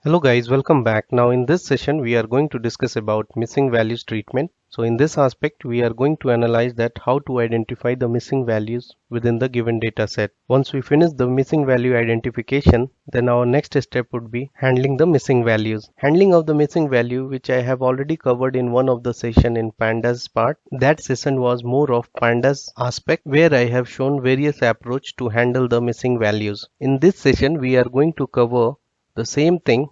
Hello guys, welcome back. Now in this session we are going to discuss about missing values treatment. So in this aspect we are going to analyze that how to identify the missing values within the given data set. Once we finish the missing value identification, then our next step would be handling the missing values. Handling of the missing value, which I have already covered in one of the session in pandas part. That session was more of pandas aspect where I have shown various approach to handle the missing values. In this session we are going to cover the same thing,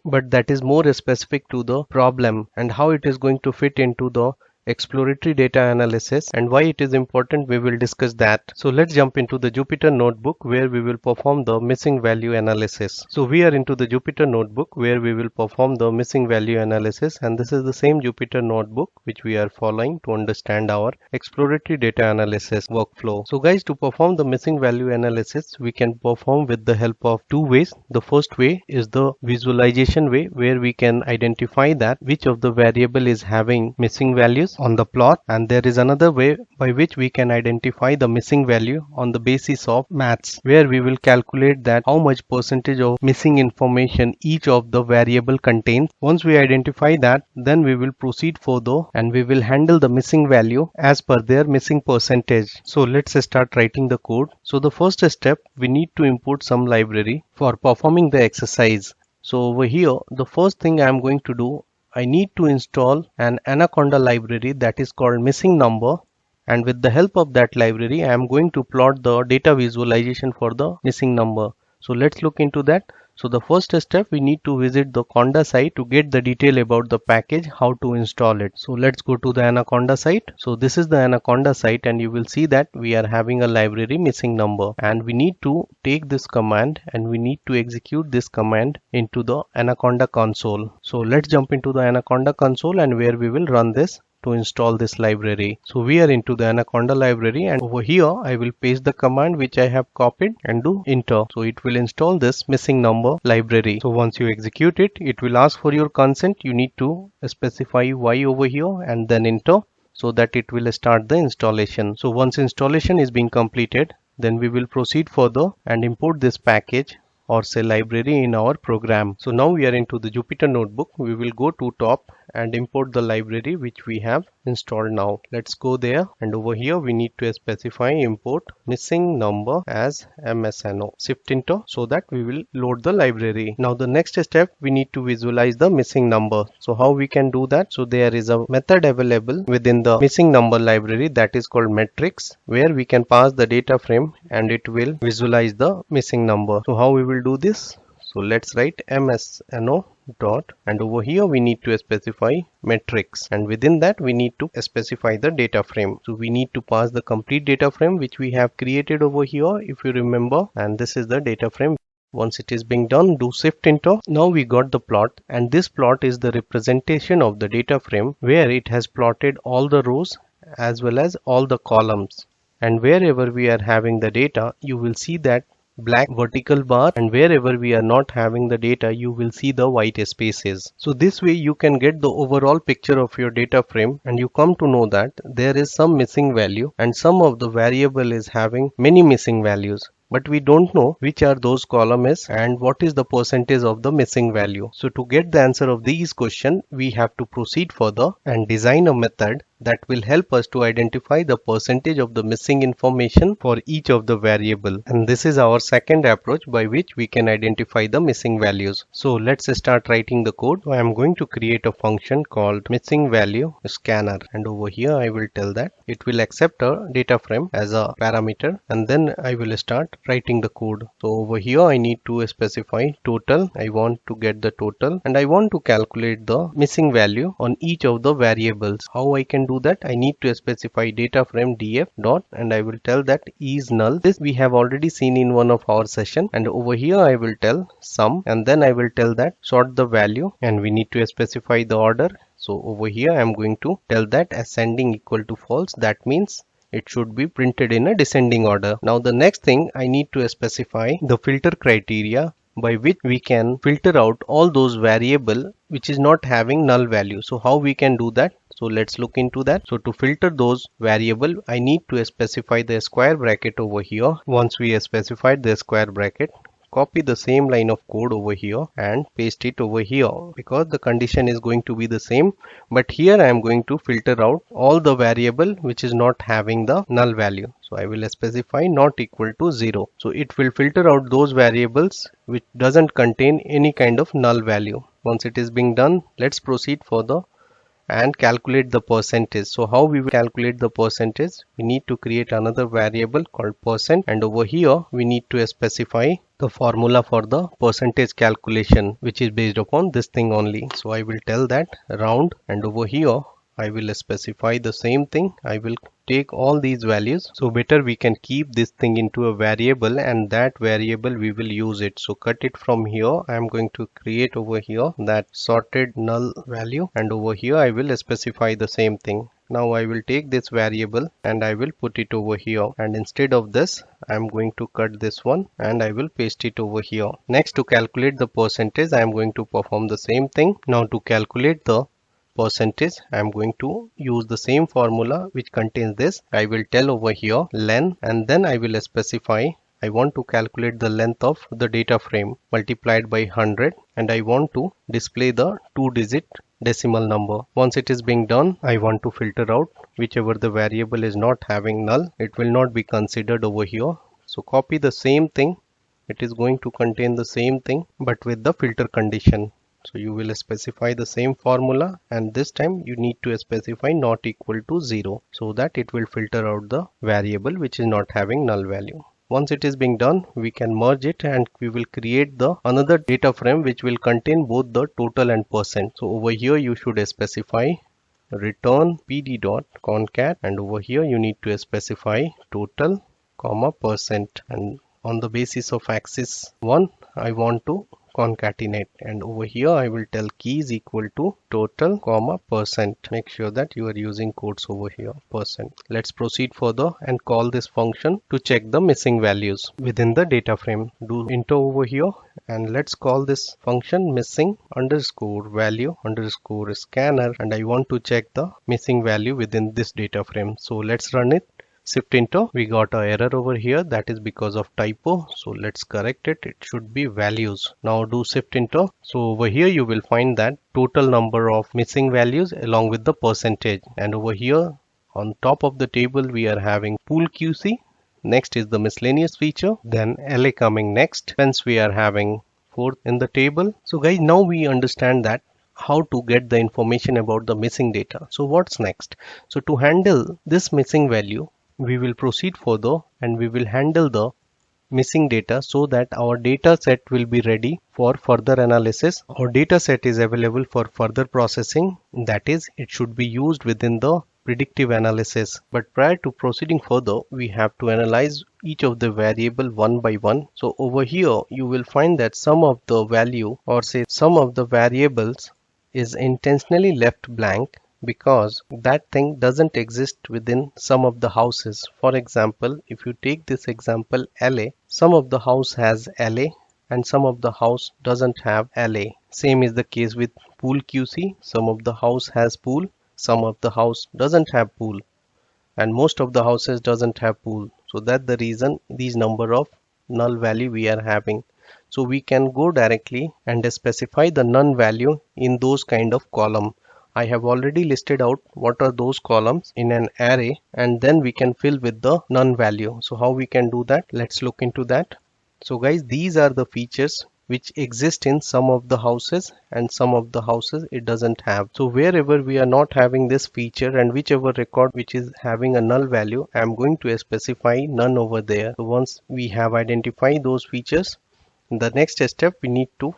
but that is more specific to the problem and how it is going to fit into the exploratory data analysis and why it is important. We will discuss that. So let's jump into the Jupyter notebook where we will perform the missing value analysis. So we are into the Jupyter notebook where we will perform the missing value analysis, and this is the same Jupyter notebook which we are following to understand our exploratory data analysis workflow. So guys, to perform the missing value analysis we can perform with the help of two ways. The first way is the visualization way where we can identify that which of the variable is having missing values on the plot, and there is another way by which we can identify the missing value on the basis of maths where we will calculate that how much percentage of missing information each of the variable contains. Once we identify that, then we will proceed further and we will handle the missing value as per their missing percentage. So let's start writing the code. So the first step, we need to import some library for performing the exercise. So over here the first thing I am going to do, I need to install an Anaconda library that is called missing number, and with the help of that library I am going to plot the data visualization for the missing number. So let's look into that. So the first step, we need to visit the Conda site to get the detail about the package, how to install it. So let's go to the Anaconda site. So this is the Anaconda site and you will see that we are having a library missing number, and we need to take this command and we need to execute this command into the Anaconda console. So let's jump into the Anaconda console and where we will run this to install this library. So we are into the Anaconda library, and over here I will paste the command which I have copied and do enter. So it will install this missing number library. So once you execute it, it will ask for your consent. You need to specify Y over here and then enter so that it will start the installation. So once installation is being completed, then we will proceed further and import this package or say library in our program. So now we are into the Jupyter notebook. We will go to top and import the library which we have installed now. Let's go there, and over here we need to specify import missing number as MSNO. Shift enter so that we will load the library. Now the next step, we need to visualize the missing number. So how we can do that? So there is a method available within the missing number library that is called metrics, where we can pass the data frame and it will visualize the missing number. So how we will do this? So let's write MSNO dot, and over here we need to specify metrics, and within that we need to specify the data frame. So we need to pass the complete data frame which we have created over here, if you remember, and this is the data frame. Once it is being done, do shift enter. Now we got the plot, and this plot is the representation of the data frame where it has plotted all the rows as well as all the columns, and wherever we are having the data you will see that black vertical bar, and wherever we are not having the data you will see the white spaces. So this way you can get the overall picture of your data frame, and you come to know that there is some missing value and some of the variable is having many missing values, but we don't know which are those columns and what is the percentage of the missing value. So to get the answer of these questions, we have to proceed further and design a method that will help us to identify the percentage of the missing information for each of the variable. And this is our second approach by which we can identify the missing values. So let's start writing the code. I am going to create a function called missing value scanner, and over here I will tell that it will accept a data frame as a parameter, and then I will start writing the code. So over here I need to specify total. I want to get the total, and I want to calculate the missing value on each of the variables. How I can do that? I need to specify data frame df dot, and I will tell that is null. This we have already seen in one of our session, and over here I will tell sum, and then I will tell that sort the value, and we need to specify the order. So over here I am going to tell that ascending equal to false. That means it should be printed in a descending order. Now the next thing, I need to specify the filter criteria by which we can filter out all those variable which is not having null value. So how we can do that? So let's look into that. So to filter those variable, I need to specify the square bracket over here. Once we have specified the square bracket, copy the same line of code over here and paste it over here, because the condition is going to be the same, but here I am going to filter out all the variable which is not having the null value. So I will specify not equal to 0. So it will filter out those variables which doesn't contain any kind of null value. Once it is being done, let's proceed further and calculate the percentage. So how we will calculate the percentage? We need to create another variable called %, and over here we need to specify the formula for the percentage calculation, which is based upon this thing only. So I will tell that round, and over here I will specify the same thing. I will take all these values, so better we can keep this thing into a variable, and that variable we will use it. So cut it from here. I am going to create over here that sorted null value, and over here I will specify the same thing. Now I will take this variable and I will put it over here, and instead of this I am going to cut this one and I will paste it over here. Next, to calculate the percentage, I am going to perform the same thing. Now to calculate the percentage, I am going to use the same formula which contains this. I will tell over here len, and then I will specify I want to calculate the length of the data frame multiplied by 100, and I want to display the 2-digit decimal number. Once it is being done, I want to filter out whichever the variable is not having null. It will not be considered over here. So copy the same thing. It is going to contain the same thing but with the filter condition. So you will specify the same formula, and this time you need to specify not equal to 0, so that it will filter out the variable which is not having null value. Once it is being done, we can merge it and we will create the another data frame which will contain both the total and %. So over here you should specify return pd.concat, and over here you need to specify total comma %, and on the basis of axis 1 I want to concatenate, and over here I will tell key is equal to total comma %. Make sure that you are using quotes over here, %. Let's proceed further and call this function to check the missing values within the data frame. Do enter over here, and let's call this function missing underscore value underscore scanner, and I want to check the missing value within this data frame. So let's run it. Shift enter. We got an error over here, that is because of typo, so let's correct it. It should be values. Now do shift enter. So over here you will find that total number of missing values along with the percentage, and over here on top of the table we are having pool QC. Next is the miscellaneous feature, then LA coming next, hence we are having 4th in the table. So guys, now we understand that how to get the information about the missing data. So what's next? So to handle this missing value, we will proceed further and we will handle the missing data so that our data set will be ready for further analysis. Our data set is available for further processing, that is, it should be used within the predictive analysis. But prior to proceeding further, we have to analyze each of the variable one by one. So over here you will find that some of the value, or say some of the variables, is intentionally left blank because that thing doesn't exist within some of the houses. For example, if you take this example LA, some of the house has LA and some of the house doesn't have LA. Same is the case with pool QC. Some of the house has pool, some of the house doesn't have pool, and most of the houses doesn't have pool. So that's the reason these number of null value we are having. So we can go directly and specify the none value in those kind of column. I have already listed out what are those columns in an array, and then we can fill with the none value. So how we can do that? Let's look into that. So guys, these are the features which exist in some of the houses, and some of the houses it doesn't have. So wherever we are not having this feature and whichever record which is having a null value, I am going to specify none over there. So once we have identified those features, in the next step we need to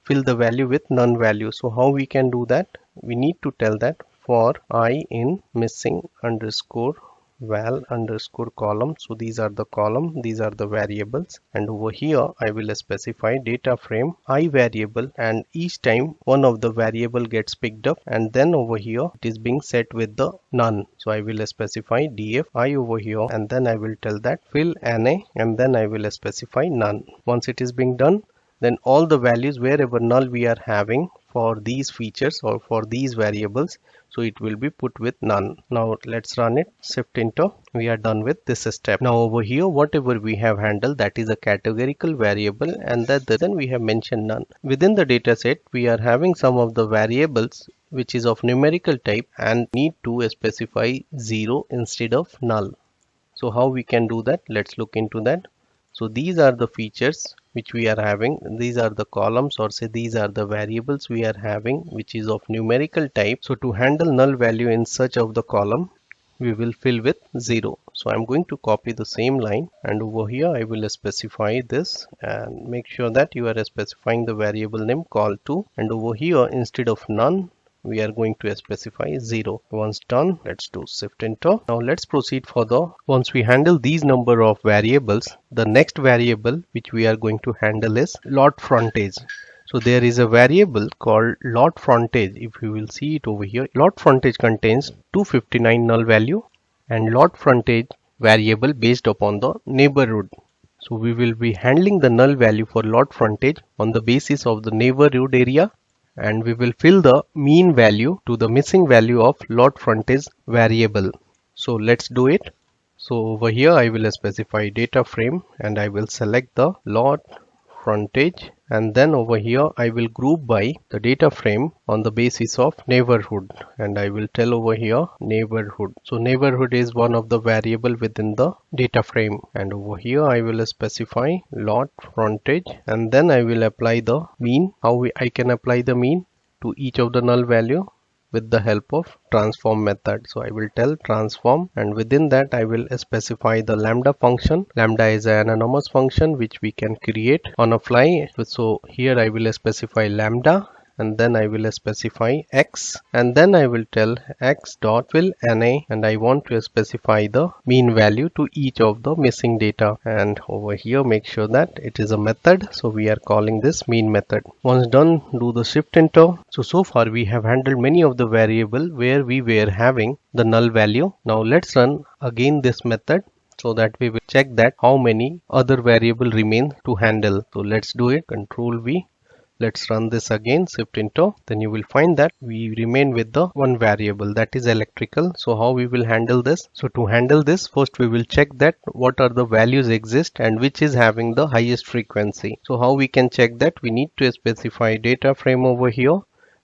fill the value with none value. So how we can do that? We need to tell that for I in missing underscore val underscore column. So these are the column, these are the variables, and over here I will specify data frame I variable, and each time one of the variable gets picked up, and then over here it is being set with the none. So I will specify df I over here, and then I will tell that fill na, and then I will specify none. Once it is being done, then all the values wherever null we are having for these features or for these variables, so it will be put with none. Now let's run it. Shift enter. We are done with this step. Now over here, whatever we have handled, that is a categorical variable, and that then we have mentioned none. Within the data set, we are having some of the variables which is of numerical type and need to specify 0 instead of null. So how we can do that? Let's look into that. So these are the features which we are having. These are the columns, or say these are the variables we are having which is of numerical type. So to handle null value in such of the column, we will fill with 0. So I'm going to copy the same line, and over here I will specify this, and make sure that you are specifying the variable name call2, and over here instead of none we are going to specify 0. Once done, let's do shift enter. Now let's proceed further. Once we handle these number of variables, the next variable which we are going to handle is lot frontage. So there is a variable called lot frontage. If you will see it over here, lot frontage contains 259 null value and lot frontage variable based upon the neighborhood. So we will be handling the null value for lot frontage on the basis of the neighborhood area, and we will fill the mean value to the missing value of lot frontage variable. So let's do it. So over here I will specify data frame, and I will select the lot frontage, and then over here I will group by the data frame on the basis of neighborhood, and I will tell over here neighborhood. So neighborhood is one of the variable within the data frame, and over here I will specify lot frontage, and then I will apply the mean. How I can apply the mean to each of the null value? With the help of transform method. So I will tell transform, and within that I will specify the lambda function. Lambda is an anonymous function which we can create on a fly. So here I will specify lambda, and then I will specify x, and then I will tell x dot fill na, and I want to specify the mean value to each of the missing data. And over here make sure that it is a method, so we are calling this mean method. Once done, do the shift enter. So far we have handled many of the variable where we were having the null value. Now let's run again this method, so that we will check that how many other variable remain to handle. So let's do it. Control V. Let's run this again, shift enter. Then you will find that we remain with the one variable, that is electrical. So how we will handle this? So to handle this, first we will check that what are the values exist and which is having the highest frequency. So how we can check that? We need to specify data frame over here,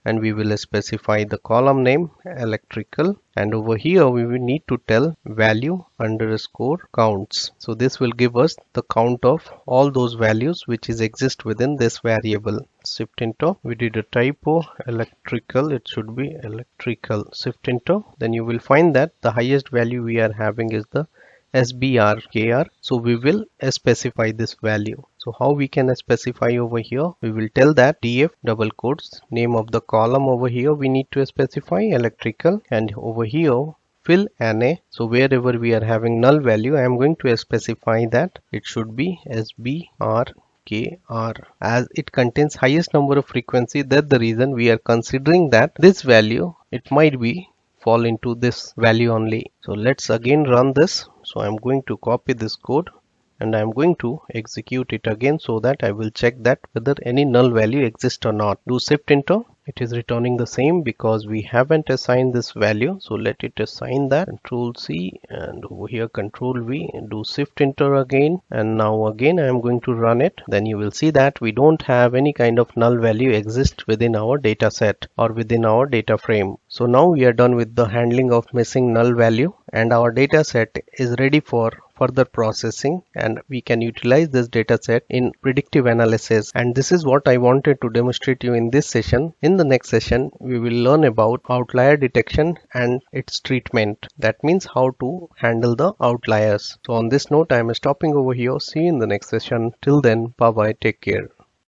and we will specify the column name electrical, and over here we will need to tell value underscore counts. So this will give us the count of all those values which is exist within this variable. Shift enter. We did a typo, electrical, it should be electrical. Shift enter. Then you will find that the highest value we are having is the SBRKR. So we will specify this value. So how we can specify over here? We will tell that df double quotes name of the column over here we need to specify electrical, and over here fill na. So wherever we are having null value, I am going to specify that it should be SBRKR, as it contains highest number of frequency. That's the reason we are considering that this value, it might be fall into this value only. So let's again run this. So I'm going to copy this code, and I'm going to execute it again, so that I will check that whether any null value exists or not. Do shift enter. It is returning the same because we haven't assigned this value. So let it assign that. Control C, and over here Control V, and do shift enter again. And now again I am going to run it. Then you will see that we don't have any kind of null value exist within our data set or within our data frame. So now we are done with the handling of missing null value, and our data set is ready for further processing, and we can utilize this data set in predictive analysis. And this is what I wanted to demonstrate you in this session. In the next session we will learn about outlier detection and its treatment. That means how to handle the outliers. So on this note I am stopping over here. See you in the next session. Till then, bye bye, take care.